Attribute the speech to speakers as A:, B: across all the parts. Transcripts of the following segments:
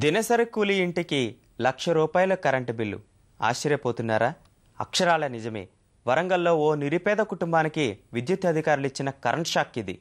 A: దినసరి కూలి ఇంటికి ₹1,00,000 current bill. ఆశ్చర్యపోతున్నారా? అక్షరాల నిజమే. వరంగల్లో ఓ నిరుపేద కుటుంబానికి విద్యుత్ అధికారులు ఇచ్చిన కరెంట్ షాక్ ఇది.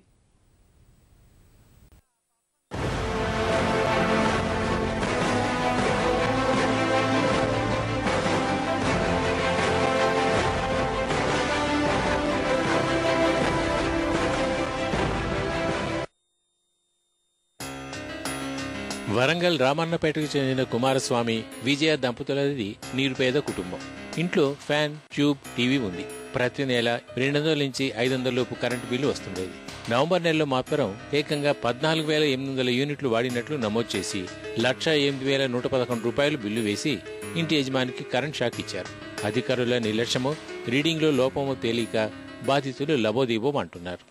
B: వరంగల్ రామన్నపేటకు చెందిన కుమారస్వామి విజయ దంపతులది నిరుపేద కుటుంబం. ఇంట్లో ఫ్యాన్, ట్యూబ్, టీవీ ఉంది. ప్రతి నెల 200 నుంచి 500 లోపు కరెంటు బిల్లు వస్తుండేది. నవంబర్ నెలలో మాత్రం ఏకంగా 14,800 యూనిట్లు వాడినట్లు నమోదు చేసి ₹108,111 బిల్లు వేసి ఇంటి యజమానికి కరెంట్ షాక్ ఇచ్చారు. అధికారుల నిర్లక్ష్యమో, రీడింగ్లో లోపమో తేలిక బాధితులు లబోదీబోం అంటున్నారు.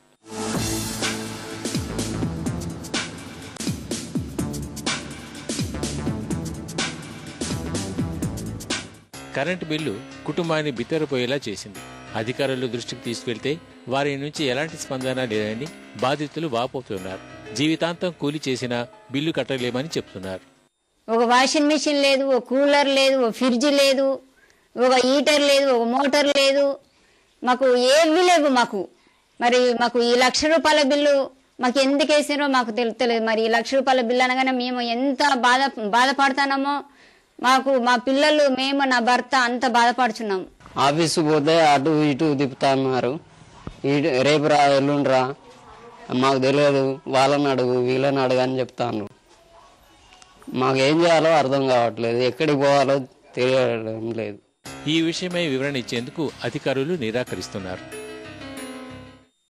B: కరెంటు బిల్లు కుటుంబాన్ని బిత్తరపోయేలా చేసింది. అధికారుల దృష్టికి తీసుకెళ్తే వారి నుంచి ఎలాంటి స్పందన లేదని బాధితులు వాపోతున్నారు. జీవితాంతం కూలి చేసినా బిల్లు కట్టలేమని చెప్తున్నారు.
C: ఒక వాషింగ్ మెషిన్ లేదు, ఒక కూలర్ లేదు, ఒక ఫ్రిడ్జ్ లేదు, ఒక హీటర్ లేదు, ఒక మోటార్ లేదు, మాకు ఏమీ లేవు. మరి మాకు ఈ ₹1,00,000 బిల్లు మాకు ఎందుకు వేసినో మాకు తెలుస్తలేదు. మరి ఈ ₹1,00,000 బిల్లు అనగానే మేము ఎంత బాధపడతామో, మాకు మా పిల్లలు, మేము, నా భర్త అంత బాధపడుచున్నాం.
D: ఆఫీసు పోతే అటు ఇటు తిప్పుతున్నారు. రేపు రా, ఎల్లుండ్రా, మాకు తెలియదు, వాళ్ళని అడుగు, వీళ్ళని అడుగు అని చెప్తాను. మాకు ఏం చేయాలో అర్థం కావట్లేదు, ఎక్కడికి పోవాలో తెలియడం లేదు.
B: ఈ విషయమై వివరణ ఇచ్చేందుకు అధికారులు నిరాకరిస్తున్నారు.